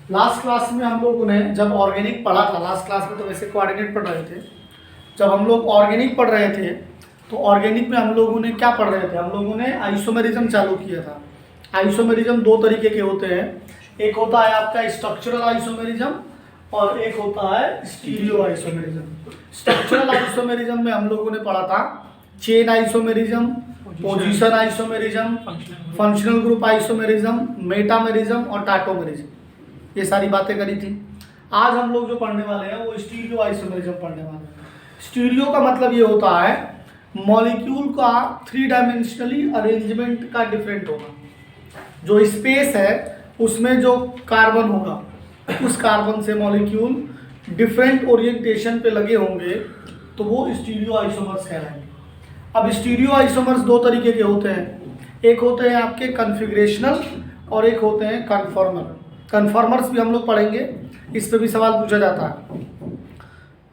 Last class में हम लोगों ने जब ऑर्गेनिक पढ़ा था, लास्ट क्लास में तो वैसे कोऑर्डिनेट पढ़ रहे थे, जब हम लोग ऑर्गेनिक पढ़ रहे थे तो ऑर्गेनिक में हम लोगों ने क्या पढ़ रहे थे, हम लोगों ने आइसोमेरिज्म चालू किया था। आइसोमेरिज्म दो तरीके के होते हैं, एक होता है आपका स्ट्रक्चरल आइसोमेरिज्म और एक होता है स्टीरियो आइसोमेरिज्म। स्ट्रक्चरल आइसोमेरिज्म में हम लोगों ने पढ़ा था chain isomerism, position isomerism, functional group isomerism, metamerism और टाटोमेरिज्म, ये सारी बातें करी थी। आज हम लोग जो पढ़ने वाले हैं वो स्टीरियो आइसोमेरिज्म पढ़ने वाले हैं। स्टीरियो का मतलब ये होता है मॉलिक्यूल का 3 डायमेंशनली अरेंजमेंट का डिफरेंट होगा। जो स्पेस है उसमें जो कार्बन होगा उस कार्बन से मॉलिक्यूल डिफरेंट ओरिएंटेशन पे लगे होंगे तो वो स्टीरियो आइसोमर्स कहलाएंगे। अब स्टीरियो आइसोमर्स दो तरीके के होते हैं, एक होते हैं आपके कन्फिग्रेशनल और एक होते हैं कन्फॉर्मर। कन्फॉर्मर्स भी हम लोग पढ़ेंगे, इस पर भी सवाल पूछा जाता है।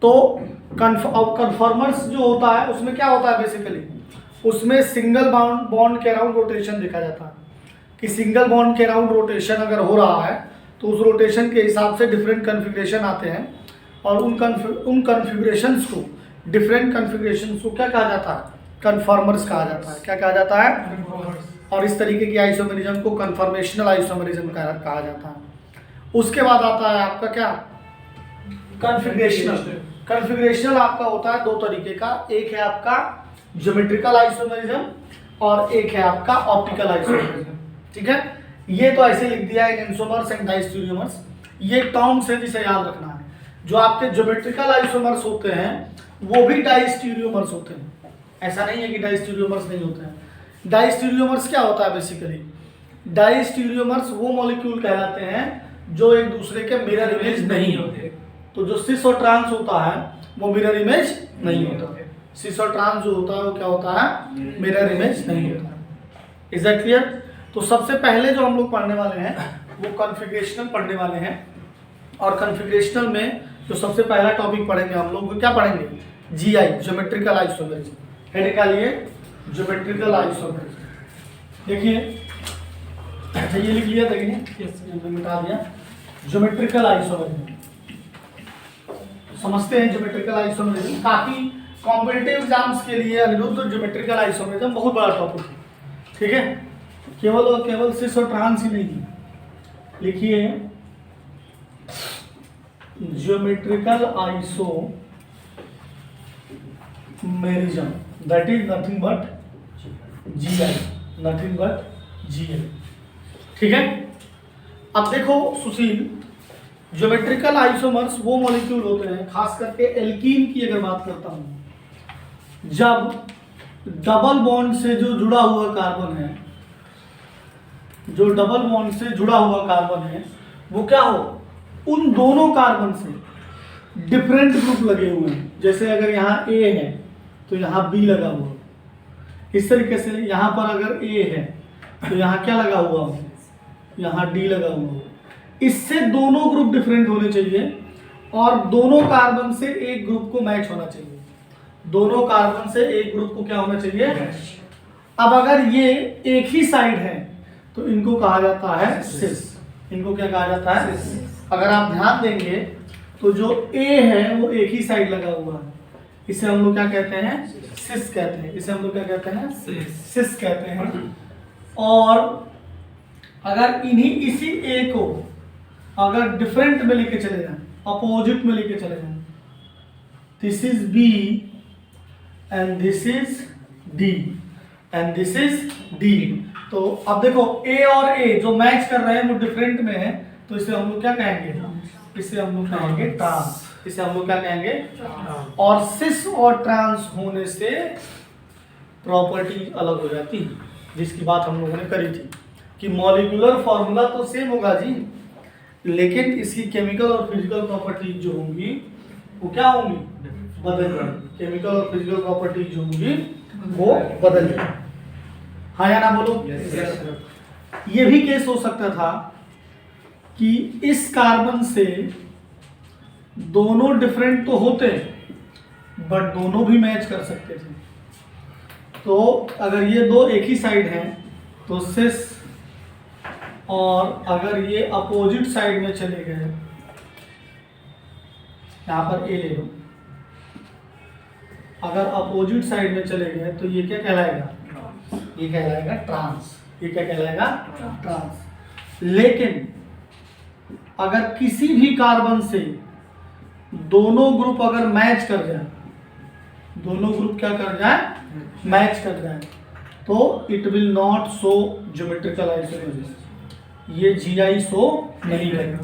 तो कन्फॉर्मर्स जो होता है उसमें क्या होता है, बेसिकली उसमें सिंगल बॉन्ड के अराउंड रोटेशन देखा जाता है कि सिंगल बॉन्ड के अराउंड रोटेशन अगर हो रहा है तो उस रोटेशन के हिसाब से डिफरेंट कन्फिग्रेशन आते हैं और उन कन्फिग्रेशंस को, डिफरेंट कन्फिग्रेशंस को क्या कहा जाता है, कन्फॉर्मर्स कहा जाता है। क्या कहा जाता है? और इस तरीके की आइसोमेरिज्म को कन्फॉर्मेशनल आइसोमेरिज्म कहा जाता है। उसके बाद आता है आपका क्या, कन्फिग्रेशनल। कन्फिग्रेशनल आपका होता है दो तरीके का, एक है आपका ज्योमेट्रिकल आइसोमेरिज्म और एक है आपका ऑप्टिकल आइसोमेरिज्म। ठीक है, ये तो ऐसे लिख दिया है एंसोमर्स एंड डायस्टीरियोमर्स, ये टर्म्स है जिसे याद रखना है। जो आपके ज्योमेट्रिकल आइसोमर्स होते हैं वो भी डायस्टीरियोमर्स होते हैं, ऐसा नहीं है कि डायस्टीरियोमर्स नहीं होते हैं। डायस्टीरियोमर्स क्या होता है, बेसिकली डायस्टीरियोमर्स वो मॉलिक्यूल कहलाते हैं जो एक दूसरे के मिरर इमेज नहीं होते। तो जो सिस और ट्रांस होता है वो मिरर इमेज नहीं होता। सिस और ट्रांस जो होता है वो क्या होता है, मिरर इमेज नहीं होता। Is that clear? तो सबसे पहले जो हम लोग पढ़ने वाले हैं वो कन्फिग्रेशनल पढ़ने वाले हैं। और कन्फिग्रेशनल में जो सबसे पहला टॉपिक पढ़ेंगे हम लोग, क्या पढ़ेंगे, जीआई, ज्योमेट्रिकल आइसोमेरिज्म। हेड का लिए ज्योमेट्रिकल आइसोमेरिज्म। देखिए ये लिख लिया, देखिए मिटा दिया। ज्योमेट्रिकल आइसोमेरिज्म समझते हैं। ज्योमेट्रिकल आइसोमेरिज्म काफी कॉम्पिटिटिव एग्जाम्स के लिए अनिरुद्ध ज्योमेट्रिकल आइसोमेरिज्म बहुत बड़ा टॉपिक है। ठीक है, केवल सिस और ट्रांस ही नहीं। लिखिए geometrical isomerism, that is nothing but GI, nothing but GI. ठीक है, अब देखो सुशील, ज्योमेट्रिकल आइसोमर्स वो मॉलिक्यूल होते हैं, खास करके एल्कीन की अगर बात करता हूं, जब डबल बॉन्ड से जो जुड़ा हुआ कार्बन है, जो डबल बॉन्ड से जुड़ा हुआ कार्बन है वो क्या हो, उन दोनों कार्बन से डिफरेंट ग्रुप लगे हुए हैं। जैसे अगर यहाँ ए है तो यहाँ बी लगा हुआ, इस तरीके से यहाँ पर अगर ए है तो यहाँ क्या लगा हुआ हो, यहाँ डी लगा हुआ हो। इससे दोनों ग्रुप डिफरेंट होने चाहिए और दोनों कार्बन से एक ग्रुप को मैच होना चाहिए। दोनों कार्बन से एक ग्रुप को क्या होना चाहिए। अब अगर ये एक ही साइड है तो इनको कहा जाता है सिस। इनको क्या कहा जाता है, सिस। अगर आप ध्यान देंगे तो जो ए है वो एक ही साइड लगा हुआ है, इसे हम लोग क्या कहते हैं, सिस कहते हैं। इसे हम लोग क्या कहते हैं, सिस कहते हैं। और अगर इसी ए को अगर डिफरेंट में लेके चले जाएं, अपोजिट में लेके चले जाएं, this is B and this is D and this is D, तो अब देखो ए और ए जो मैच कर रहे हैं वो डिफरेंट में है, तो इसे हम लोग क्या कहेंगे, इसे हम लोग कहेंगे ट्रांस। इसे हम लोग क्या कहेंगे, और सिस और ट्रांस होने से प्रॉपर्टी अलग हो जाती है, जिसकी बात हम लोगों ने करी थी कि मॉलिक्यूलर फॉर्मूला तो सेम होगा जी, लेकिन इसकी केमिकल और फिजिकल प्रॉपर्टीज जो होंगी वो क्या होंगी, बदल जाएंगी। केमिकल और फिजिकल प्रॉपर्टीज जो होंगी वो बदल जाएंगी। हाँ या ना बोलो। ये भी केस हो सकता था कि इस कार्बन से दोनों डिफरेंट तो होते बट दोनों भी मैच कर सकते थे। तो अगर ये दो एक ही साइड हैं तो सिस और अगर ये अपोजिट साइड में चले गए, यहाँ पर ए ले लो, अगर अपोजिट साइड में चले गए तो ये क्या कहलाएगा, ये कहलाएगा ट्रांस। ये क्या कहलाएगा, ट्रांस। लेकिन अगर किसी भी कार्बन से दोनों ग्रुप अगर मैच कर जाए, दोनों ग्रुप क्या कर जाए, मैच कर जाए, तो it will not show geometrical isomers. ये जीआई शो नहीं करेगा,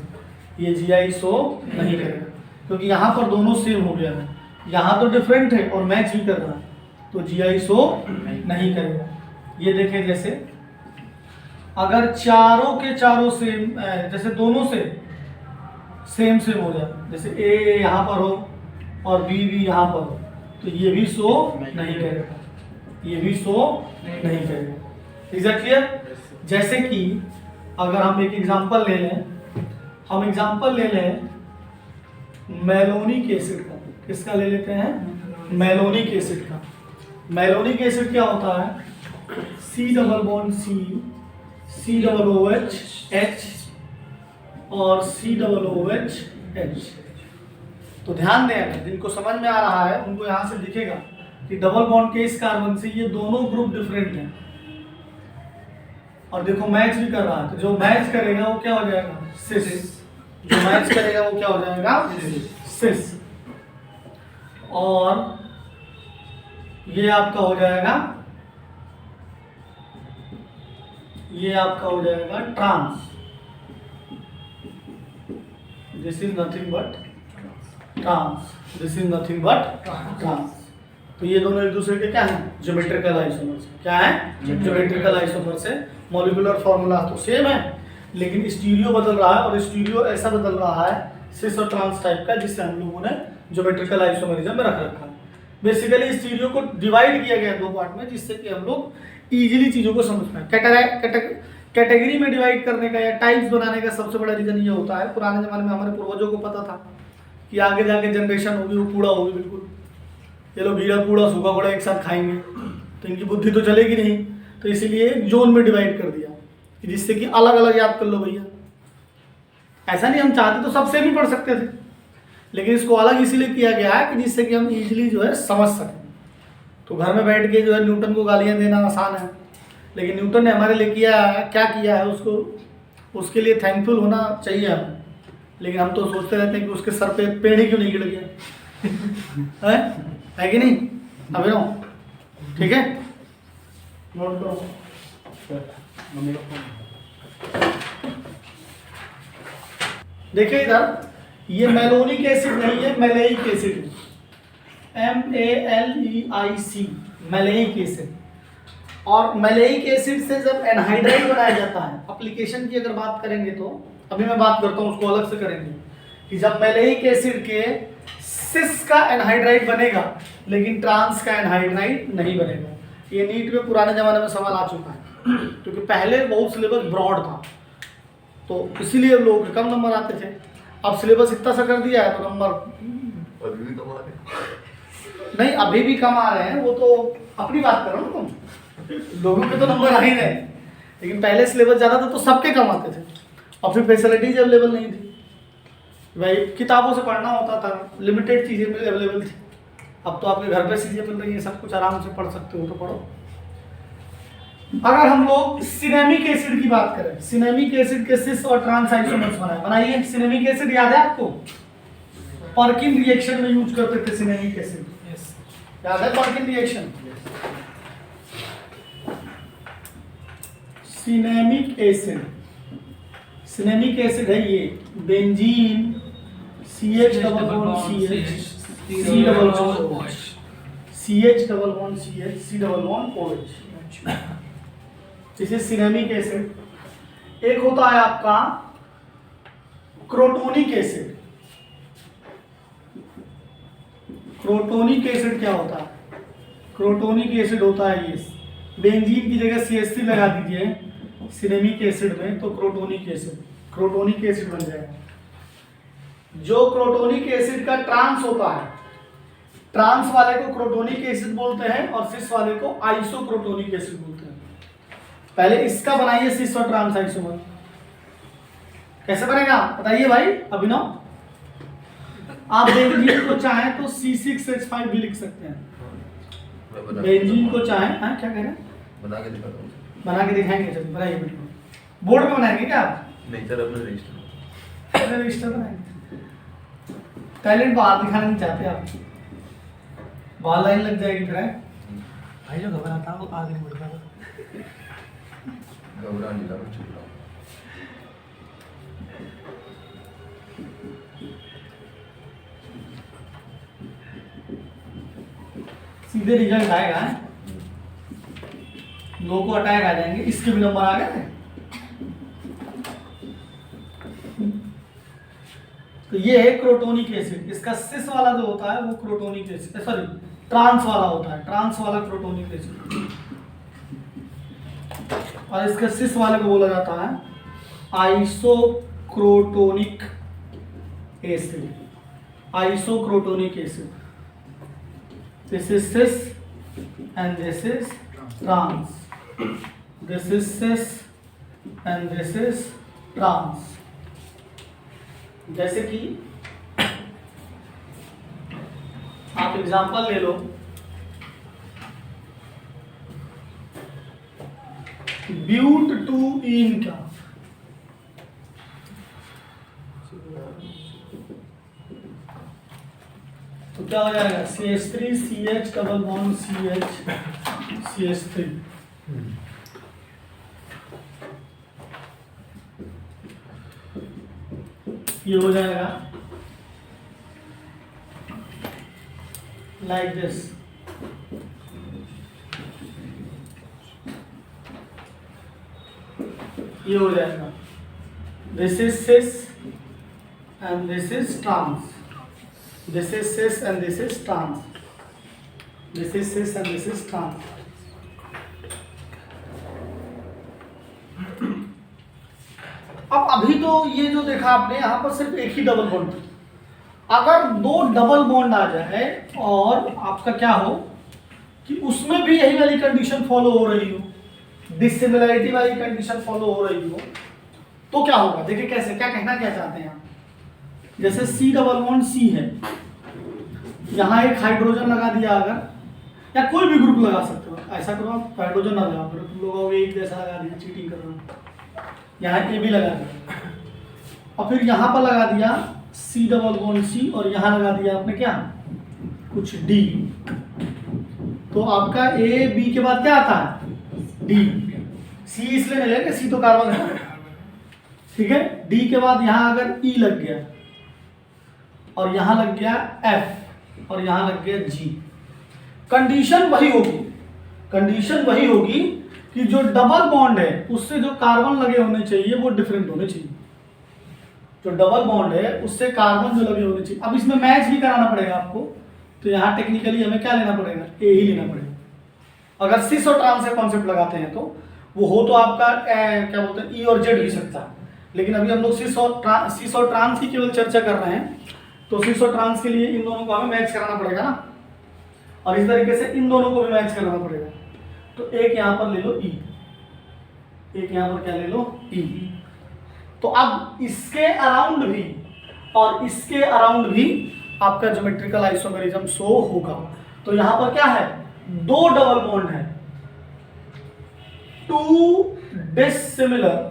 ये जीआई शो नहीं करेगा, क्योंकि यहाँ पर दोनों सेम हो गया है, यहाँ तो डिफरेंट है और मैच भी कर रहा है, तो जीआई शो नहीं करेगा। ये देखें, जैसे अगर चारों के चारों सेम, जैसे दोनों से सेम हो जाए, जैसे ए यहाँ पर हो और बी भी यहाँ पर हो, तो ये भी शो नहीं करेगा, ये भी शो नहीं करेगा। Is it clear? जैसे कि अगर हम एक एग्जांपल ले लें, हम एग्जांपल ले लें मेलोनिक एसिड का। किसका ले लेते हैं, मेलोनिक एसिड का। मेलोनिक एसिड क्या होता है, C double bond C double OH H और C डबल OH H। तो ध्यान दें, जिनको समझ में आ रहा है उनको यहाँ से दिखेगा कि डबल बॉन्ड के इस कार्बन से ये दोनों ग्रुप डिफरेंट हैं, और देखो मैच भी कर रहा है, तो जो मैच करेगा वो क्या हो जाएगा, सिस। जो मैच करेगा वो क्या हो जाएगा, सिस। और ये आपका हो जाएगा, ये आपका हो जाएगा trans. This is nothing but trans, this is nothing but trans. तो ये दोनों एक दूसरे के क्या है, ज्योमेट्रिकल आइसोमर्स। क्या है, ज्योमेट्रिकल आइसोमर्स है। मॉलिक्यूलर फॉर्मूला तो सेम है, लेकिन स्टीरियो बदल रहा है, और स्टीरियो ऐसा बदल रहा है सिस और ट्रांस टाइप का, जिससे हम लोगों ने ज्योमेट्रिकल आइसोमरिज्म में रख रखा है। बेसिकली स्टीरियो को डिवाइड किया गया दो पार्ट में, जिससे कि हम लोग इजीली चीज़ों को समझ पाए। कैटेगरी में डिवाइड करने का या टाइप्स बनाने का सबसे बड़ा रीजन ये होता है, पुराने ज़माने में हमारे पूर्वजों को पता था कि आगे जाके जनरेशन होगी वो कूड़ा होगी, बिल्कुल ये लोग गीला कूड़ा सूखा कूड़ा एक साथ खाएंगे, तो इनकी बुद्धि तो चलेगी नहीं, तो इसीलिए जोन में डिवाइड कर दिया कि जिससे कि अलग अलग याद कर लो भैया। ऐसा नहीं, हम चाहते तो सबसे भी पढ़ सकते थे, लेकिन इसको अलग इसीलिए किया गया है कि जिससे कि हम इजीली जो है समझ सकें। तो घर में बैठ के जो है न्यूटन को गालियाँ देना आसान है, लेकिन न्यूटन ने हमारे लिए क्या किया है, उसके लिए थैंकफुल होना चाहिए हमें। लेकिन हम तो सोचते रहते हैं कि उसके सर पे पेड़ ही क्यों नहीं गिर गया, है कि नहीं? अभी नो, ठीक है, नोट करो। देखिए इधर, ये मेलोनिक एसिड नहीं है, मैलेइक एसिड है, MALEIC, मैलेइक एसिड। और मैलेइक एसिड से जब एनहाइड्राइड बनाया जाता है, एप्लीकेशन की अगर बात करेंगे तो अभी मैं बात करता हूँ, उसको अलग से करेंगे, कि जब मैलेइक एसिड के सिस का एनहाइड्राइड बनेगा लेकिन ट्रांस का एनहाइड्राइड नहीं बनेगा। ये नीट में पुराने ज़माने में सवाल आ चुका है, क्योंकि पहले बहुत सिलेबस ब्रॉड था, तो इसीलिए लोगों के कम नंबर आते थे। अब सिलेबस इतना सा कर दिया है तो नंबर अभी भी कम आ रहे हैं। नहीं, अभी भी कम आ रहे हैं, वो तो अपनी बात करो ना तुम, लोगों के तो नंबर आ ही रहे, लेकिन पहले सिलेबस ज़्यादा था तो सबके कम आते थे, और फिर फैसिलिटीज अवेलेबल नहीं थी भाई, किताबों से पढ़ना होता था, लिमिटेड चीज़ें अवेलेबल थी। अब तो आपके घर पे चीज़ें मिल रही हैं, सब कुछ आराम से पढ़ सकते हो, तो पढ़ो। अगर हम लोग सिनेमिक एसिड की बात करें, सिनेमिक एसिड के सिस और ट्रांस आइसोमर्स बनाइए। सिनेमिक एसिड याद है आपको, पर्किन रिएक्शन में यूज करते थे सिनेमिक एसिड, याद है Perkin reaction? Cinnamic acid, cinnamic acid है ये benzene CH double bond CH C double bond OH, CH double bond CH C double bond OH, this is cinnamic acid. एक होता है आपका क्रोटोनिक एसिड। क्रोटोनिक एसिड क्या होता है? Crotonic acid होता है ये, बेंजीन की जगह CH3 लगा दीजिए सिनेमिक एसिड में, तो क्रोटोनिक एसिड बन जाएगा। जो क्रोटोनिक एसिड का ट्रांस होता है, ट्रांस वाले को क्रोटोनिक एसिड बोलते हैं और सिस वाले को आइसोक्रोटोनिक एसिड बोलते हैं। पहले इसका बनाइए सिस और ट्रांस आइसोमर, कैसे बनेगा बताइए भाई अभिनव। आप बेंजीन को चाहें तो C6H5 भी लिख सकते हैं। मैं बना बेंजीन को चाहें, हाँ क्या कह रहे हैं, बना के दिखाता हूँ। बना के दिखाएंगे, चलिए बनाइए बिल्कुल। बोर्ड पे बनाएंगे क्या आप? नहीं सर, अपने रजिस्टर। अरे रजिस्टर बनाएंगे। टैलेंट बाहर दिखाना नहीं चाहते आप, बाहर लाइन लग जाएगी फिर है। भाई जो घबराता हो आगे नहीं बढ़ता। घबरा नहीं रहा, चुप रहा। सीधे रिजल्ट आएगा, दो को हटाएगा आ जाएंगे, इसके भी नंबर आ गए। तो ये है क्रोटोनिक एसिड, इसका सिस वाला जो होता है वो क्रोटोनिक एसिड, सॉरी ट्रांस वाला होता है, ट्रांस वाला क्रोटोनिक एसिड, और इसके सिस वाले को बोला जाता है isocrotonic acid, isocrotonic acid. This is cis and this is trans. This is cis and this is trans. जैसे कि आप एग्जांपल ले लो, ब्यूट टू इन का तो क्या हो जाएगा, CH3 CH double bond CH CH3। ये हो जाएगा लाइक दिस। ये हो जाएगा this is cis and this is trans, this is cis and this is trans, this is cis and this is trans। अब अभी तो ये जो देखा आपने यहाँ पर सिर्फ एक ही डबल बॉन्ड, अगर दो डबल बॉन्ड आ जाए और आपका क्या हो कि उसमें भी यही वाली कंडीशन फॉलो हो रही हो, डिसिमिलरिटी वाली कंडीशन फॉलो हो रही हो, तो क्या होगा देखिए कैसे, क्या कहना क्या चाहते हैं आप। जैसे C डबल बॉन्ड C है, यहाँ एक हाइड्रोजन लगा दिया अगर, या कोई भी ग्रुप लगा सकते हो, ऐसा करो आप हाइड्रोजन ना लगाओ, फिर तुम लोग एक जैसा लगा दिया, चीटिंग कर रहे हो। यहाँ A भी लगा दिया और फिर यहाँ पर लगा दिया C डबल बॉन्ड C और यहाँ लगा दिया आपने क्या कुछ D, तो आपका A B के बाद क्या आता है D। C इसलिए नहीं लेंगे, C तो कार्बन है, ठीक है। D के बाद यहाँ अगर E लग गया और यहाँ लग गया F और यहाँ लग गया G, कंडीशन वही होगी, कंडीशन वही होगी कि जो डबल बॉन्ड है उससे जो कार्बन लगे होने चाहिए वो डिफरेंट होने चाहिए, जो डबल बॉन्ड है उससे कार्बन जो लगे होने चाहिए। अब इसमें मैच भी कराना पड़ेगा आपको, तो यहाँ टेक्निकली हमें क्या लेना पड़ेगा, ए ही लेना पड़ेगा। अगर सिस और ट्रांस का कॉन्सेप्ट लगाते हैं तो वो हो तो आपका क्या बोलते हैं ई और जेड भी सकता है, लेकिन अभी हम लोग सिस और ट्रांस की केवल चर्चा कर रहे हैं, तो सिस और ट्रांस के लिए इन दोनों को हमें मैच कराना पड़ेगा ना, और इस तरीके से इन दोनों को भी मैच कराना पड़ेगा। तो एक यहाँ पर ले लो ई, एक यहाँ पर क्या ले लो ई। तो अब इसके अराउंड भी और इसके अराउंड भी आपका ज्योमेट्रिकल आइसोमेरिज्म शो होगा। तो यहाँ पर क्या है, दो डबल बॉन्ड है, टू डिसिमिलर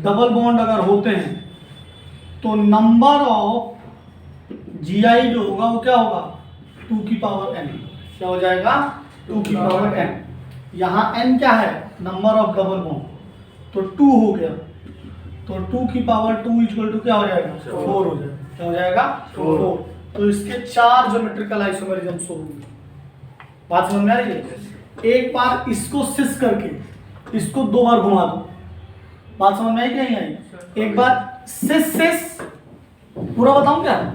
डबल बॉन्ड अगर होते हैं तो नंबर ऑफ GI जो होगा वो क्या होगा 2 की पावर n, क्या हो जाएगा 2 की पावर n। यहाँ n क्या है, नंबर ऑफ डबल बॉन्ड, तो 2 हो गया, तो 2 की पावर 2 इक्वल टू क्या हो जाएगा 4 हो जाएगा, क्या हो जाएगा 4। तो इसके 4 ज्योमेट्रिकल आइसोमेरिज्म शो होंगे। बात समझ में आ रही है। एक बार इसको सिस करके इसको 2 बार घुमा दो, बात समझ में आई कि नहीं आई। एक बार सिस पूरा बताऊं क्या,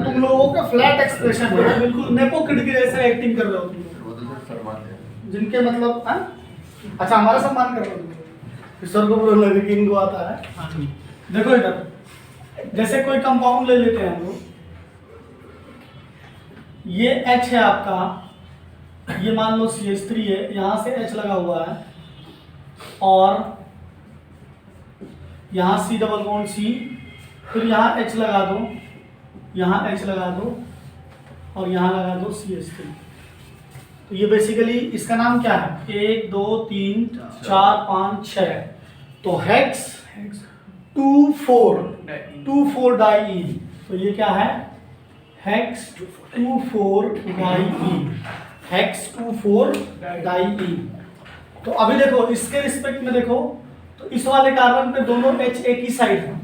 तुम लोगों का फ्लैट एक्सप्रेशन है, बिल्कुल नेपो किड की जैसे एक्टिंग कर रहे हो तुम लोग, जिनके मतलब अच्छा हमारा सम्मान कर रहे हो तुम, सर को पूरा लगे कि इनको आता है। देखो इधर, जैसे कोई कंपाउंड ले लेते हैं हम लोग, ये H है आपका ये मान लो CH3 है, यहाँ से H लगा हुआ है और यहाँ C डबल बॉन्ड C, फिर यहाँ H लगा दो, यहाँ H लगा दो और यहाँ लगा दो CH3। तो ये बेसिकली इसका नाम क्या है? 1 2 3 4 5 6, तो हेक्स 2,4 डाई। तो ये क्या है? Hex 2,4 di, hex 2,4 di. तो अभी देखो इसके रिस्पेक्ट में देखो, तो इस वाले कार्बन पे दोनों H एक ही साइड है,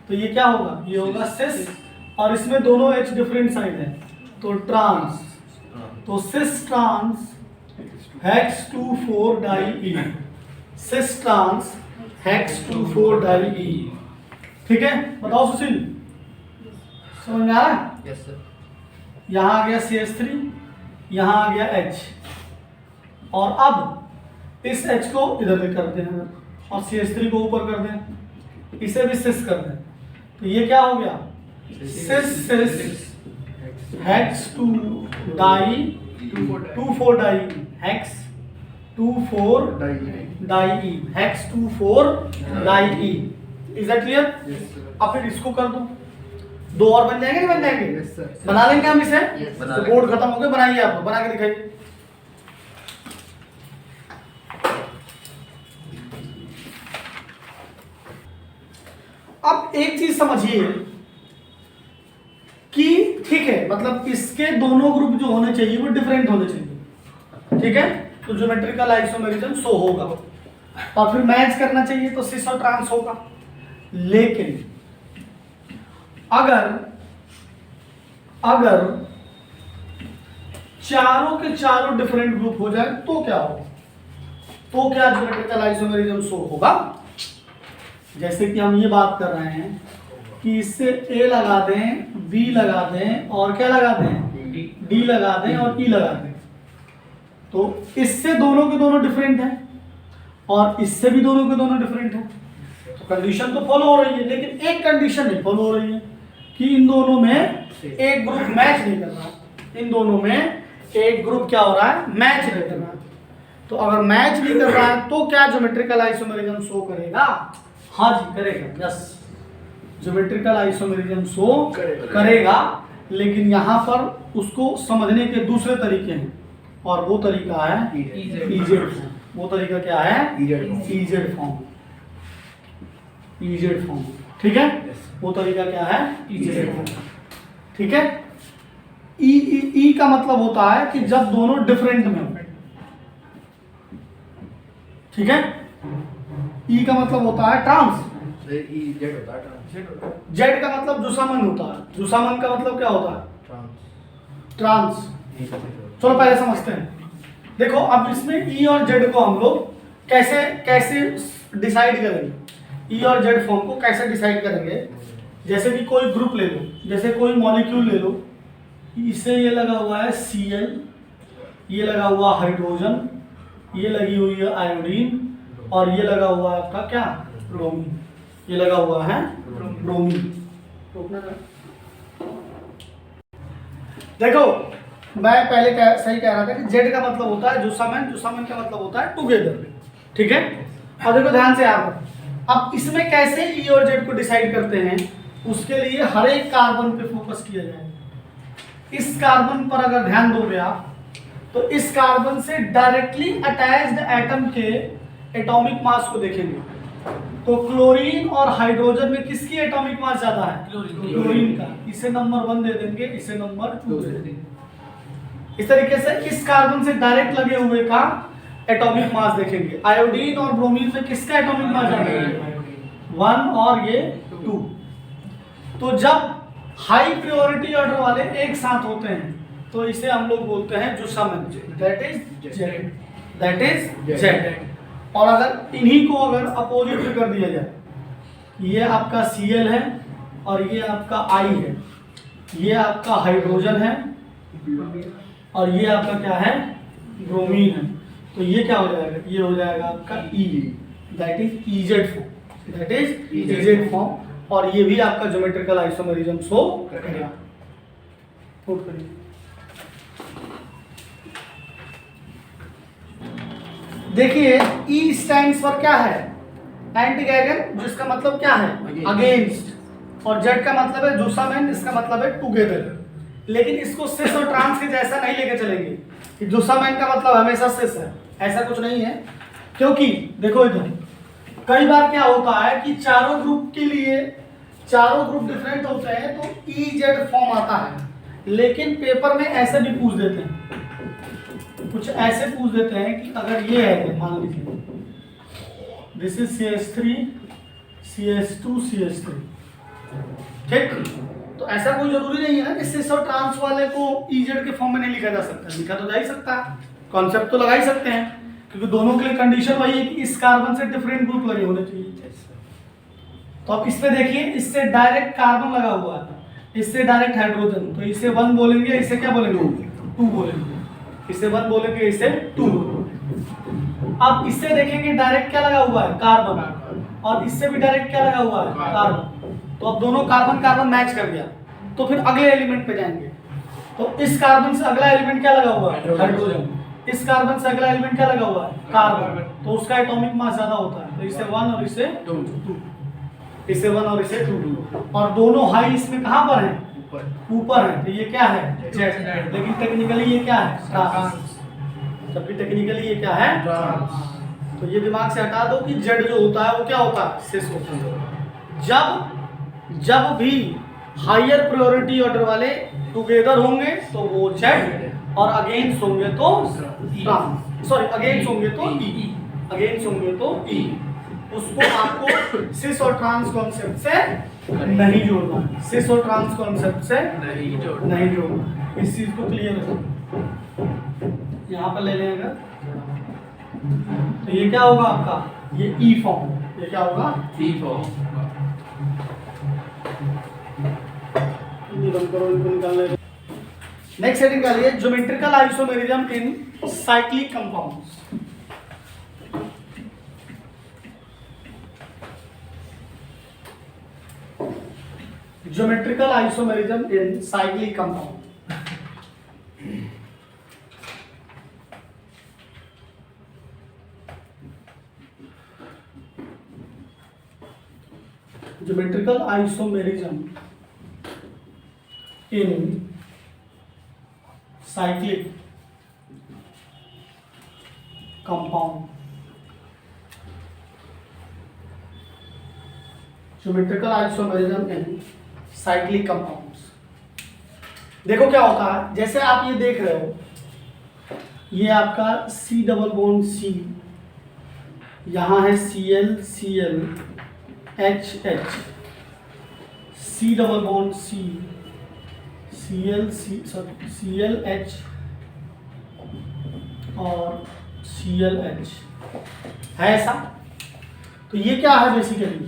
तो ये क्या होगा? ये होगा सिस, और इसमें दोनों H डिफरेंट साइड है, तो ट्रांस। तो cis trans hex 2,4 di, cis trans hex 2,4 di. ठीक है, बताओ सुशील, समझ में आ रहा है? Yes sir. यहाँ आ गया CH3, यहाँ आ गया H, और अब इस H को इधर ले करते हैं और CH3 को ऊपर कर दें, इसे भी सिस कर दें, तो ये क्या हो गया? Cis cis hex 2 di 2,4 di, hex 2,4 di, hex 2,4 di. Is that clear? अब फिर इसको कर दो, दो और बन जाएंगे, नहीं बन जाएंगे? बना लेंगे हम इसे। तो बोर्ड खत्म हो गया, बनाइए, आप बना के दिखाइए। अब एक चीज समझिए कि ठीक है, मतलब इसके दोनों ग्रुप जो होने चाहिए वो डिफरेंट होने चाहिए, ठीक है? तो ज्योमेट्रिकल आइसोमेरिज्म शो होगा, और फिर मैच करना चाहिए तो सिस और ट्रांस होगा। लेकिन अगर चारों के चारों डिफरेंट ग्रुप हो जाए तो क्या होगा? तो क्या ज्योमेट्रिकल आइसोमेरिज्म शो होगा? जैसे कि हम ये बात कर रहे हैं कि इससे A लगा दें, B लगा दें और क्या लगा दें? D लगा दें और E लगा दें, तो इससे दोनों के दोनों डिफरेंट हैं और इससे भी दोनों के दोनों डिफरेंट हैं, तो कंडीशन तो फॉलो हो रही है। लेकिन एक कंडीशन नहीं फॉलो हो रही है कि इन दोनों में एक ग्रुप मैच नहीं कर रहा, इन दोनों में एक ग्रुप क्या हो रहा है? मैच नहीं कर रहा। तो अगर मैच नहीं कर रहा है तो क्या ज्योमेट्रिकल आइसोमेरिज्म शो करेगा? हाँ जी करेगा, यस, ज्योमेट्रिकल आइसोमेरिज्म शो करेगा। लेकिन यहाँ पर उसको समझने के दूसरे तरीके हैं, और वो तरीका है इजेड फॉर्म। वो तरीका क्या है? इजेड फॉर्म, इजेड फॉर्म, ठीक है? वो तरीका क्या है? इजेड फॉर्म, ठीक है? ई का मतलब होता है कि जब दोनों डिफरेंट में हो, ठीक है? ई का मतलब होता है ट्रांस, जेड का मतलब जुसामन होता है, जुसामन का मतलब क्या होता है? ट्रांस। चलो पहले समझते हैं। देखो अब इसमें ई और जेड को हम लोग कैसे डिसाइड करेंगे? ई और जेड फॉर्म को कैसे डिसाइड करेंगे? जैसे कि कोई ग्रुप ले लो, जैसे कोई मॉलिक्यूल ले लो, इसे ये लगा हुआ है Cl, ये लगा हुआ हाइड्रोजन, ये लगी हुई है आयोडीन, और ये लगा हुआ है आपका क्या? ब्रोमीन। ये लगा हुआ है ब्रोमीन। देखो मैं पहले सही कह रहा था कि जेड का मतलब होता है जुसामन, जुसामन का मतलब होता है टुगेदर, ठीक है? अब देखो ध्यान से आप, अब इसमें कैसे ई और जेड को डिसाइड करते हैं, उसके लिए हर एक कार्बन पे फोकस किया जाएगा। इस कार्बन पर अगर ध्यान दोगे आप, तो इस कार्बन से डायरेक्टली अटैच्ड एटम के एटॉमिक मास को देखेंगे, तो क्लोरीन और हाइड्रोजन में किसकी एटॉमिक मास ज्यादा है? क्लोरीन का। इसे नंबर 1 दे देंगे, इसे नंबर 2 दे देंगे। इस तरीके से इस कार्बन से डायरेक्ट लगे हुए का एटॉमिक मास देखेंगे। आयोडीन और ब्रोमीन में किसका एटॉमिक मास ज्यादा है? 1 और ये 2। तो जब हाई प्रायोरिटी ऑर्डर वाले एक साथ होते हैं तो इसे हम लोग बोलते हैं zusammen, that is Z, that is Z. और अगर इन्हीं को अगर अपोजिट में कर दिया जाए, ये आपका Cl है और ये आपका I है, ये आपका हाइड्रोजन है और ये आपका क्या है? ब्रोमीन है, तो ये क्या हो जाएगा? ये हो जाएगा आपका E, that is EZ form, that is EZ form. और ये भी आपका ज्योमेट्रिकल आइसोमेरिज्म शो करेगा। देखिए ई स्टैंड्स फॉर क्या है, एंटीगैगन, जिसका मतलब क्या है अगेंस्ट, और जेड का मतलब है जुसामेन, इसका मतलब है टुगेदर। लेकिन इसको सिस और ट्रांस के जैसा नहीं लेके चलेंगे कि जुसामेन का मतलब हमेशा सिस है, ऐसा कुछ नहीं है। क्योंकि देखो इधर कई बार क्या होता है कि चारों ग्रुप के लिए चारों ग्रुप डिफरेंट होते हैं तो ई जेड फॉर्म आता है, लेकिन पेपर में ऐसे भी पूछ देते हैं, कुछ ऐसे पूछ देते हैं कि अगर ये है तो मान लीजिए this is CH3 CH2 CH3, ठीक। तो ऐसा कोई जरूरी नहीं है ना कि सिस और ट्रांस वाले को EZ के फॉर्म में नहीं लिखा जा सकता, लिखा तो जा ही सकता है, कॉन्सेप्ट तो लगा ही सकते हैं, क्योंकि दोनों के लिए कंडीशन वही है कि इस कार्बन से डिफरेंट ग्रुप लगे होने चाहिए। तो अब इसमें देखिए, इससे डायरेक्ट कार्बन लगा हुआ है, इससे डायरेक्ट हाइड्रोजन, तो इसे 1 बोलेंगे, इसे क्या बोलेंगे 2 बोलेंगे, इसे 1 बोलेंगे, इसे 2 बोलेंगे। अब इससे देखेंगे डायरेक्ट क्या लगा हुआ है कार्बन, और इससे भी डायरेक्ट क्या लगा हुआ है कार्बन, तो अब दोनों कार्बन कार्बन मैच कर गया, तो फिर अगले एलिमेंट पे जाएंगे। तो इस कार्बन से अगला एलिमेंट क्या लगा हुआ है हाइड्रोजन, इस कार्बन से अगला एलिमेंट क्या लगा हुआ है कार्बन, तो उसका एटॉमिक मास ज्यादा होता है, तो इसे 1 और इसे 2, इसे 1 और इसे 2, और दोनों हाई इसमें कहां पर है ऊपर है, तो ये क्या है जेड, लेकिन टेक्निकली ये क्या है ट्रांस, जबकि टेक्निकली ये क्या है ट्रांस। तो ये दिमाग से हटा दो कि जेड जो होता है वो क्या होता है सिस होता है। जब भी हायर प्रायोरिटी ऑर्डर वाले टुगेदर होंगे तो वो जेड, और अगेंस्ट होंगे तो ट्रांस, सॉरी अगेंस्ट होंगे तो ई, अगेंस्ट होंगे तो ई, उसको आपको सिस और ट्रांस कॉन्सेप्ट से नहीं जोड़ना है, सिस और ट्रांस कॉन्सेप्ट से नहीं जोड़ना, इस चीज को क्लियर रखो। यहाँ पर ले लेंगे तो ये क्या होगा आपका, ये ई फॉर्म, ये क्या होगा ई फॉर्म। नेक्स्ट हेडिंग का लिए geometrical isomerism in cyclic compounds. Geometrical isomerism in cyclic compound. Geometrical isomerism in cyclic compound, geometrical isomerism in cyclic compounds। देखो क्या होता है, जैसे आप ये देख रहे हो, ये आपका C डबल बॉन्ड C, यहाँ है Cl Cl H H, C double bond C Cl H और Cl H है ऐसा। तो ये क्या है बेसिकली,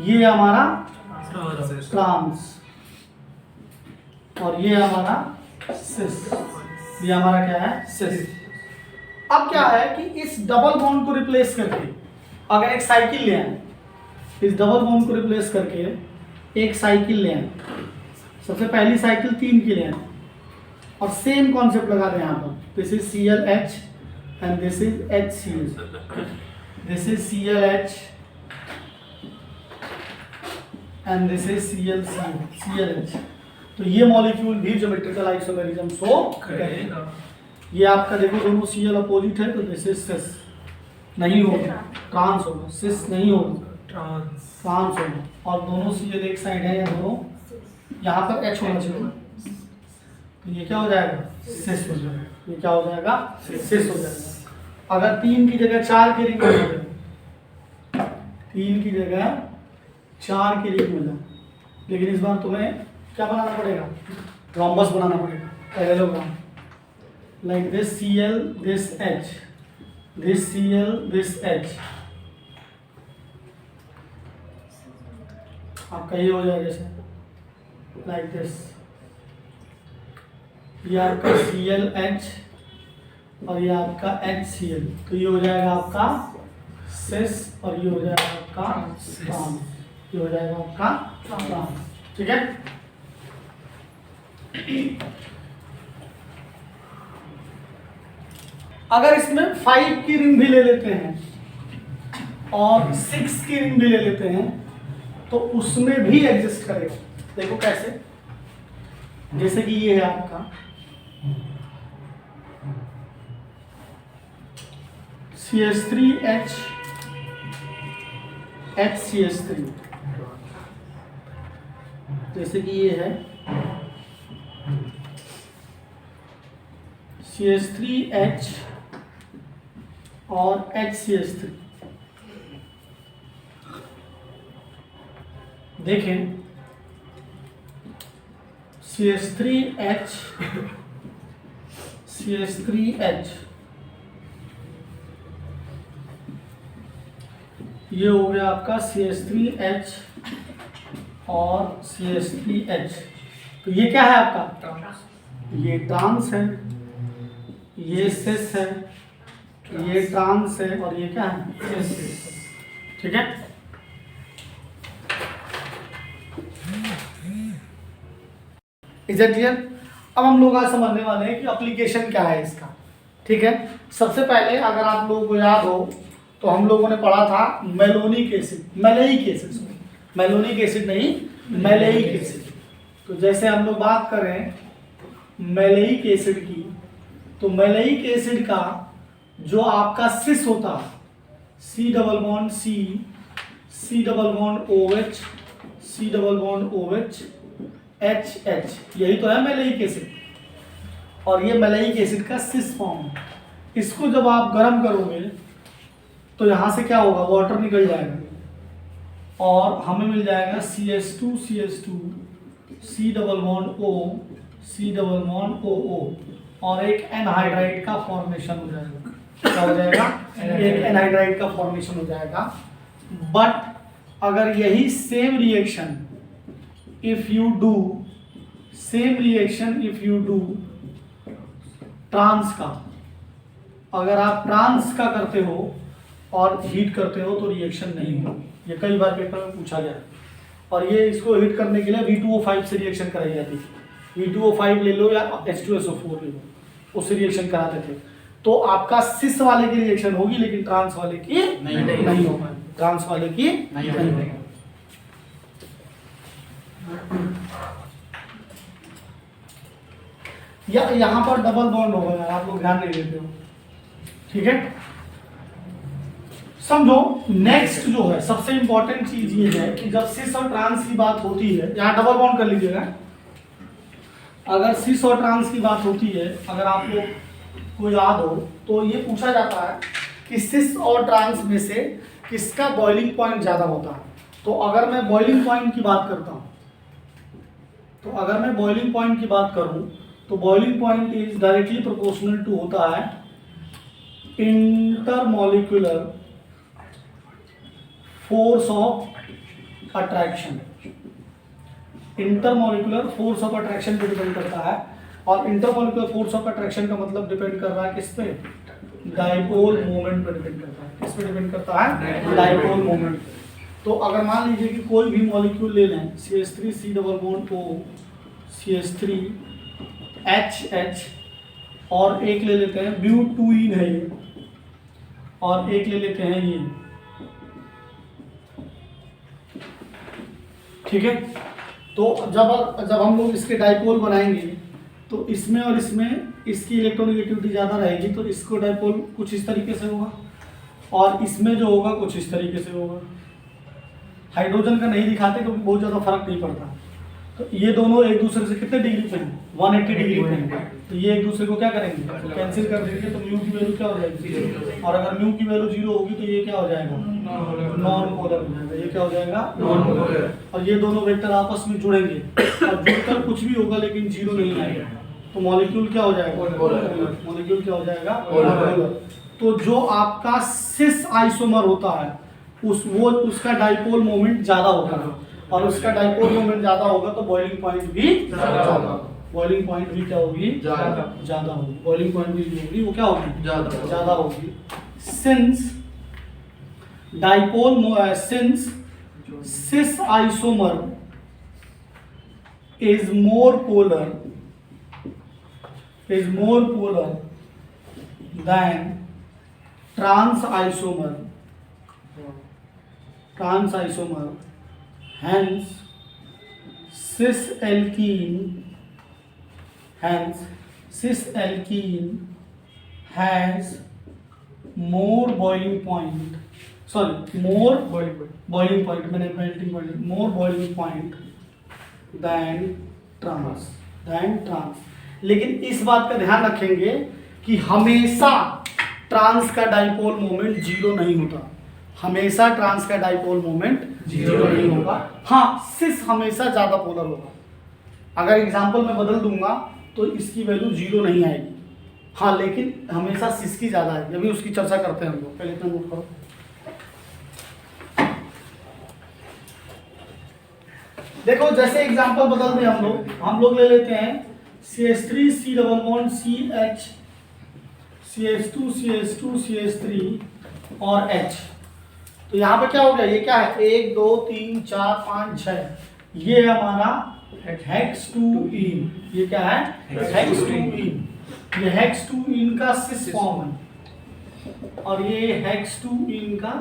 ये हमारा ट्रांस और ये हमारा सिस, ये हमारा क्या है सिस। अब क्या है कि इस डबल बॉन्ड को रिप्लेस करके अगर एक साइकिल ले आए, इस डबल बॉन्ड को रिप्लेस करके एक साइकिल ले आए, सबसे पहली साइकिल 3 की ले आए और सेम कॉन्सेप्ट लगा दें यहाँ पर, this is ClH and this is HCl, this is ClH and this is ClH। तो ये मॉलिक्यूल भी ज्योमेट्रिकल आइसोमेरिज्म शो करेगा। ये आपका देखो दोनों Cl अपोजिट है, तो दिस इज सिस नहीं होगा, ट्रांस होगा, सिस नहीं होगा ट्रांस होगा, और दोनों Cl एक साइड है, या दोनों यहाँ पर H होना चाहिए, तो ये क्या हो जाएगा सिस हो जाएगा, ये क्या हो जाएगा सिस हो जाएगा। अगर 3 की जगह 4 की रिंग मिल जाए, 3 की जगह 4 की रिंग मिल जाए, लेकिन इस बार तुम्हें क्या बनाना पड़ेगा, रोम्बस बनाना पड़ेगा, parallelogram, like this Cl this H, this Cl this H, आपका ये हो जाएगा जैसे लाइक दिस, ये आपका ClH और ये आपका HCl, तो ये हो जाएगा आपका सिस और ये हो जाएगा आपका ट्रांस, ये हो जाएगा आपका ट्रांस, ठीक है। अगर इसमें 5 की रिंग भी ले लेते हैं और 6 की रिंग भी ले लेते हैं तो उसमें भी एग्जिस्ट करेगा। देखो कैसे, जैसे कि ये है आपका CH3H HCH3, जैसे कि ये है CH3H और HCH3। देखें CH3H CH3H, ये हो गया आपका CH3H और CH3H। तो ये क्या है आपका, ये ट्रांस है, ये सिस है, ये ट्रांस है और ये क्या है सिस। ठीक है, इज इट क्लियर? अब हम लोग आज समझने वाले हैं कि एप्लीकेशन क्या है इसका। ठीक है, सबसे पहले अगर आप लोगों को याद हो तो हम लोगों ने पढ़ा था malonic acid, maleic acid, malonic acid नहीं मेलेइक एसिड। तो जैसे हम लोग बात करें मेलेइक एसिड की, तो मेलेइक एसिड का जो आपका सिस होता है C double bond C, C double bond OH, C double bond OH, H, यही तो है मेलेइक एसिड। और ये मेलेइक एसिड का सिस फॉर्म है। इसको जब आप गर्म करोगे तो यहाँ से क्या होगा, वाटर निकल जाएगा और हमें मिल जाएगा CH2 CH2, C double bond O, C double bond OO और एक एनहाइड्राइड का फॉर्मेशन हो जाएगा। क्या हो जाएगा, एक एनहाइड्राइड का फॉर्मेशन हो जाएगा। बट अगर यही same reaction if you do, same reaction if you do trans का, अगर आप ट्रांस का करते हो और हीट करते हो तो रिएक्शन नहीं होगी। ये कई बार पेपर में पूछा गया और ये इसको हीट करने के लिए V2O5 से रिएक्शन कराई जाती थी। V2O5 ले लो या H2SO4 ले लो, उससे रिएक्शन कराते थे। तो आपका सिस वाले की रिएक्शन होगी लेकिन ट्रांस वाले की नहीं हो पाएगी, ट्रांस वाले की नहीं होगी। या यहाँ पर डबल बॉन्ड होगा यार, आप लोग ध्यान नहीं देते हो। ठीक है, समझो नेक्स्ट जो है सबसे इंपॉर्टेंट चीज ये है कि जब सिस और ट्रांस की बात होती है, यहाँ डबल बॉन्ड कर लीजिएगा। अगर सिस और ट्रांस की बात होती है, अगर आप लोग को याद हो तो ये पूछा जाता है कि सिस और ट्रांस में से किसका बॉइलिंग पॉइंट ज्यादा होता है। तो अगर मैं बॉइलिंग पॉइंट की बात करता हूँ, तो अगर मैं बॉइलिंग पॉइंट की बात करूँ तो boiling point is directly proportional to होता है intermolecular force of attraction. Intermolecular force of attraction पे डिपेंड करता है। और इंटरमॉलिक्यूलर फोर्स ऑफ अट्रैक्शन का मतलब डिपेंड कर रहा है किस पे, डाइपोल मोमेंट पे डिपेंड करता है। किस पे डिपेंड करता है, डाइपोल मोमेंट। तो अगर मान लीजिए कि कोई भी मॉलिक्यूल ले लें, CH3 C double bond O, CH3 H और एक ले लेते हैं ब्यूटूइन है ये, और एक ले लेते हैं ये। ठीक है, तो जब हम लोग इसके डाइपोल बनाएंगे तो इसमें और इसमें इसकी इलेक्ट्रोनेगेटिविटी ज़्यादा रहेगी, तो इसको डाइपोल कुछ इस तरीके से होगा और इसमें जो होगा कुछ इस तरीके से होगा। हाइड्रोजन का नहीं दिखाते क्योंकि बहुत ज़्यादा फर्क नहीं पड़ता। तो ये दोनों एक दूसरे से कितने डिग्री पे हैं, 180 डिग्री पे हैं। तो ये एक दूसरे को क्या करेंगे, तो कैंसिल कर देंगे। तो म्यू की वैल्यू क्या हो जाएगी, और अगर म्यू की वैल्यू 0 होगी तो ये क्या हो जाएगा, नॉन पोलर हो जाएगा। ये क्या हो जाएगा, नॉन पोलर। और ये दोनों वेक्टर आपस में जुड़ेंगे और जुड़कर कुछ भी होगा लेकिन 0 नहीं आएगा, तो मॉलिक्यूल क्या हो जाएगा, मॉलिक्यूल क्या हो जाएगा, पोलर। तो जो आपका सिस आइसोमर होता है उसका डाइपोल मोमेंट ज्यादा होता है, और उसका डाइपोल मोमेंट ज्यादा होगा तो बॉइलिंग पॉइंट भी ज्यादा, बॉइलिंग पॉइंट भी क्या होगी, ज्यादा होगी। बॉइलिंग पॉइंट भी होगी, वो क्या होगी, ज्यादा होगी। Since dipole since cis isomer is more polar than trans isomer, hence cis alkene has more boiling point, more boiling point than trans. लेकिन इस बात का ध्यान रखेंगे कि हमेशा ट्रांस का डाइपोल मोमेंट जीरो नहीं होता, हमेशा ट्रांस का डाइपोल मोमेंट जीरो नहीं होगा। हाँ, सिस हमेशा ज्यादा पोलर होगा। अगर एग्जांपल में बदल दूंगा तो इसकी वैल्यू जीरो नहीं आएगी, हाँ, लेकिन हमेशा सिस की ज्यादा आएगी। अभी उसकी चर्चा करते हैं हम लोग, पहले इतना नोट करो। देखो जैसे एग्जांपल बदल दें हम लोग ले लेते हैं CH3 C double bond CH, CH2 CH2 CH3 और H। तो यहाँ पे क्या हो गया, ये क्या है, 1 2 3 4 5 6, ये हमारा हेक्स-2-ईन। ये क्या है, हेक्स-2-ईन। ये हेक्स-2-ईन का सिस फॉर्म है और ये हेक्स-2-ईन का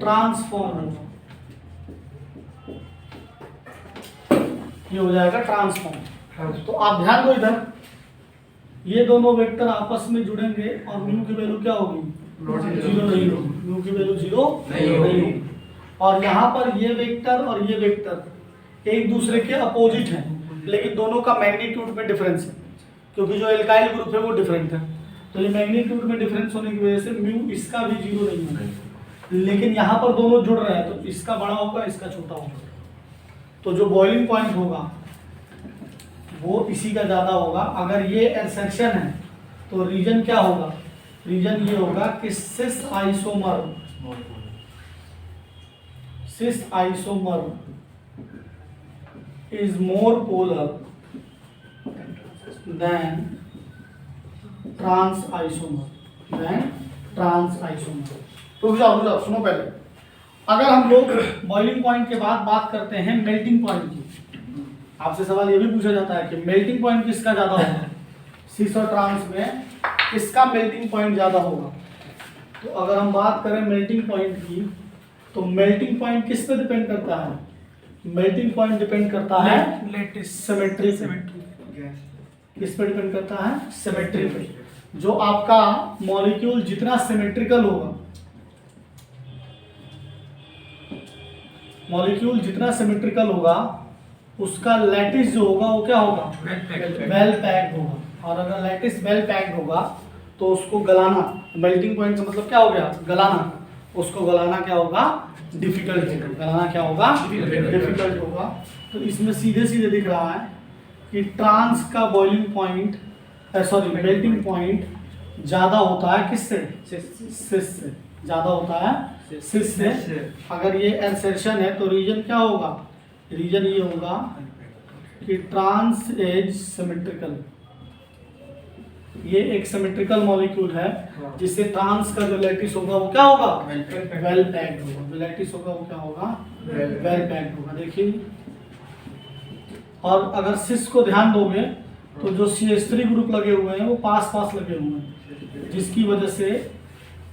ट्रांसफॉर्म होगा, ये हो जाएगा ट्रांसफॉर्म। तो आप ध्यान दो इधर, ये दोनों वेक्टर आपस में जुड़ेंगे और म्यू की वैल्यू क्या होगी, जीरो नहीं होगी, म्यू की वैल्यू जीरो नहीं होगी। और यहाँ पर ये वेक्टर और ये वेक्टर एक दूसरे के अपोजिट हैं, लेकिन दोनों का मैग्नीट्यूड में डिफरेंस है, क्योंकि जो एल्काइल ग्रुप है वो डिफरेंट है। तो ये मैग्नीट्यूड में डिफरेंस होने की वजह से म्यू इसका भी जीरो नहीं होगा, लेकिन यहाँ पर दोनों जुड़ रहे हैं तो इसका बड़ा होगा, इसका छोटा होगा। तो जो बॉइलिंग पॉइंट होगा वो इसी का ज़्यादा होगा। अगर ये इंसर्शन है तो रीजन क्या होगा, रीजन ये होगा कि cis isomer is more polar than trans isomer. रुक जाओ सुनो पहले। अगर हम लोग बॉइलिंग पॉइंट के बाद बात करते हैं मेल्टिंग पॉइंट की, आपसे सवाल ये भी पूछा जाता है कि मेल्टिंग पॉइंट किसका ज़्यादा होगा, सिस और ट्रांस में किसका मेल्टिंग पॉइंट ज़्यादा होगा। तो अगर हम बात करें मेल्टिंग पॉइंट की, तो मेल्टिंग पॉइंट किस पे डिपेंड करता है, मेल्टिंग पॉइंट डिपेंड करता है सिमेट्री पे। किस पे डिपेंड करता है, सिमेट्री पे। जो आपका मॉलिक्यूल जितना सिमेट्रिकल होगा, मॉलिक्यूल जितना सिमेट्रिकल होगा उसका लैटिस जो होगा वो क्या होगा, वेल पैक्ड होगा। और अगर लैटिस वेल पैक्ड होगा तो उसको गलाना, मेल्टिंग पॉइंट का मतलब क्या हो गया, गलाना, उसको गलाना क्या होगा, डिफिकल्ट होगा। गलाना क्या होगा, डिफिकल्ट होगा। तो इसमें सीधे सीधे दिख रहा है कि ट्रांस का बॉइलिंग पॉइंट, मेल्टिंग पॉइंट ज़्यादा होता है किससे, सिस से ज़्यादा होता है, सिस से। अगर ये इंसर्शन है तो रीजन क्या होगा, रीजन ये होगा कि ट्रांस एज सिमेट्रिकल। ये एक सिमेट्रिकल मॉलिक्यूल है जिससे ट्रांस का जो लैटिस होगा वो क्या होगा, वेल पैक्ड होगा। जो लैटिस होगा वो क्या होगा, वेल पैक्ड होगा। देखिए, और अगर सिस को ध्यान दोगे तो जो CH3 ग्रुप लगे हुए हैं वो पास पास लगे हुए हैं, जिसकी वजह से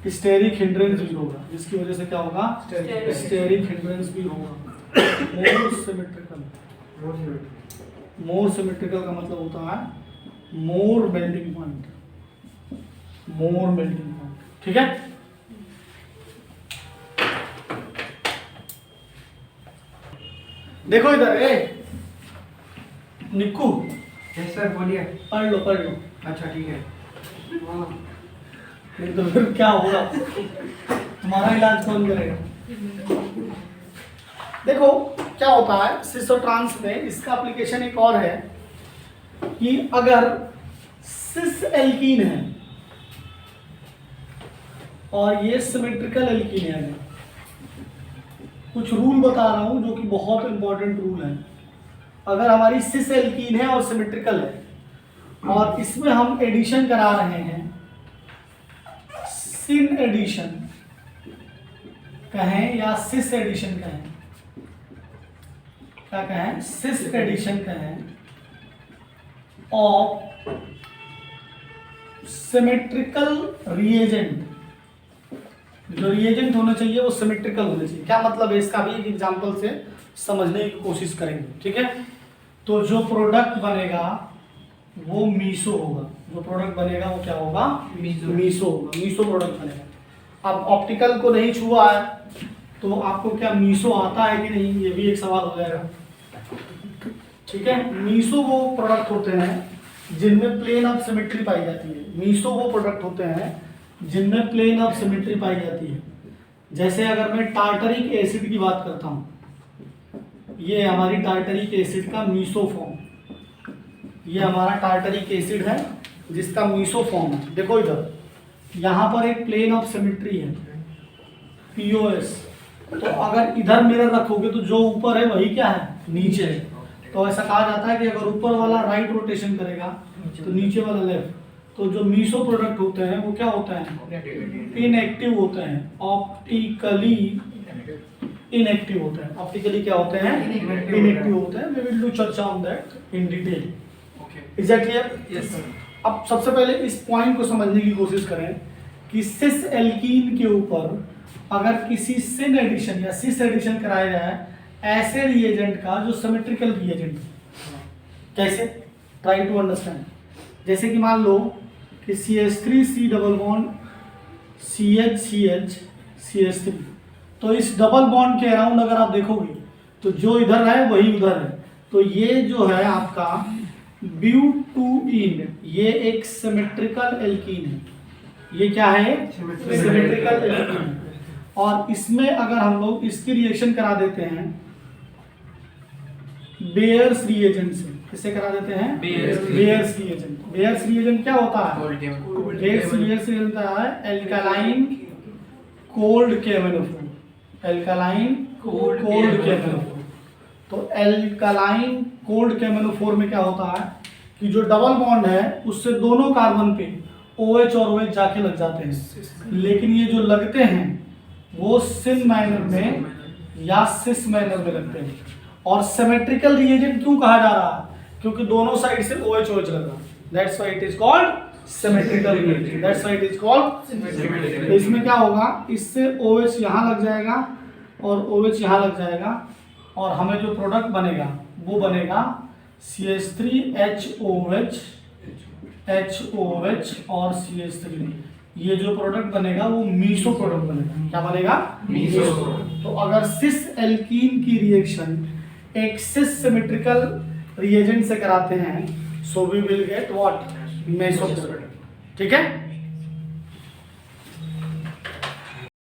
स्टेरिक हिंड्रेंस भी होगा, जिसकी वजह से क्या होगा, स्टेरिक हिंड्रेंस भी होगा। मोर सिमेट्रिकल का मतलब होता है मोर मेल्टिंग पॉइंट, मोर मेल्टिंग पॉइंट। ठीक है, देखो इधर, निक्कू सर बोलिए। पढ़ लो। अच्छा ठीक है। नहीं तो फिर क्या होगा, तुम्हारा इलाज कौन करेगा। देखो क्या होता है सिस और ट्रांस में, इसका एप्लीकेशन एक और है कि अगर सिस एल्कीन है और ये सिमेट्रिकल एल्कीन है, कुछ रूल बता रहा हूं जो कि बहुत इंपॉर्टेंट रूल है। अगर हमारी सिस एल्कीन है और सिमेट्रिकल है और इसमें हम एडिशन करा रहे हैं, सिन एडिशन कहें या सिस एडिशन कहें, क्या कहें, सिस एडिशन कहें ऑफ सिमेट्रिकल रिएजेंट, जो रिएजेंट होने चाहिए वो सिमेट्रिकल होने चाहिए। क्या मतलब है इसका भी एक एग्जांपल से समझने की कोशिश करेंगे, ठीक है। तो जो प्रोडक्ट बनेगा वो मीसो होगा, जो प्रोडक्ट बनेगा वो क्या होगा, मीसो होगा, मीसो प्रोडक्ट बनेगा। अब ऑप्टिकल को नहीं छुआ है तो आपको क्या मीसो आता है कि नहीं, ये भी एक सवाल हो जाएगा, ठीक है। मीसो वो प्रोडक्ट होते हैं जिनमें प्लेन ऑफ सिमेट्री पाई जाती है, मीसो वो प्रोडक्ट होते हैं जिनमें प्लेन ऑफ सिमेट्री पाई जाती है। जैसे अगर मैं टार्टरिक एसिड की बात करता हूँ, ये हमारी टार्टरिक एसिड का मीसो फॉर्म, ये हमारा टार्टरिक एसिड है जिसका मीसो फॉर्म है। देखो इधर यहाँ पर एक प्लेन ऑफ सिमेट्री है POS, तो अगर इधर मिरर रखोगे तो जो ऊपर है वही क्या है, नीचे है। तो ऐसा कहा जाता है कि अगर ऊपर वाला राइट रोटेशन करेगा तो नीचे वाला लेफ्ट। तो जो मीसो प्रोडक्ट होते हैं वो क्या होते हैं, इनएक्टिव होते हैं, ऑप्टिकली इनएक्टिव होते हैं। ऑप्टिकली क्या होते हैं, इनएक्टिव होते हैं। वी विल डू चर्चा on that in detail. Is that clear? Yes sir. अब सबसे पहले इस पॉइंट को समझने की कोशिश करें कि सिस एल्कीन के ऊपर अगर किसी सिन एडिशन या सिस एडिशन कराया जाए ऐसे रिएजेंट का जो सिमेट्रिकल रिएजेंट, कैसे, ट्राई टू अंडरस्टैंड। जैसे कि मान लो कि CH3 double bond CH CH3, तो इस डबल बॉन्ड के अराउंड अगर आप देखोगे तो जो इधर है वही उधर है। तो ये जो है आपका ब्यूटूइन, ये एक सिमेट्रिकल एल्कीन है। ये क्या है, सिमेट्रिकल एल्कीन है। और इसमें अगर हम लोग इसकी रिएक्शन करा देते हैं बेयर्स रिएजेंट से, किससे करा देते हैं, बेयर्स रिएजेंट। बेयर्स रिएजेंट क्या होता है, बेयर्स रिएजेंट होता है एल्कालाइन कोल्ड केमेनोफोर, एल्कालाइन कोल्ड केमेनोफोर। तो एल्कालाइन कोल्ड केमेनोफोर में क्या होता है कि जो डबल बॉन्ड है उससे दोनों कार्बन पे OH और OH जाके लग जाते हैं, लेकिन ये जो लगते हैं वो सिन मैनर में या सिस मैनर में लगते हैं। और सिमेट्रिकल रिएजेंट क्यों कहा जा रहा है, क्योंकि दोनों साइड से OH OH लग रहा है, that's why it is called symmetrical reagent, that's why it is called. इसमें क्या होगा, इससे OH यहाँ लग जाएगा और OH यहाँ लग जाएगा, और हमें जो प्रोडक्ट बनेगा वो बनेगा CH3HOH और CH3। ये जो प्रोडक्ट बनेगा वो मीसो प्रोडक्ट बनेगा। क्या बनेगा, मीसो। तो अगर सिस एल्कीन की रिएक्शन एक सिस सिमेट्रिकल रिएजेंट से कराते हैं so we will get what, meso product, ठीक है।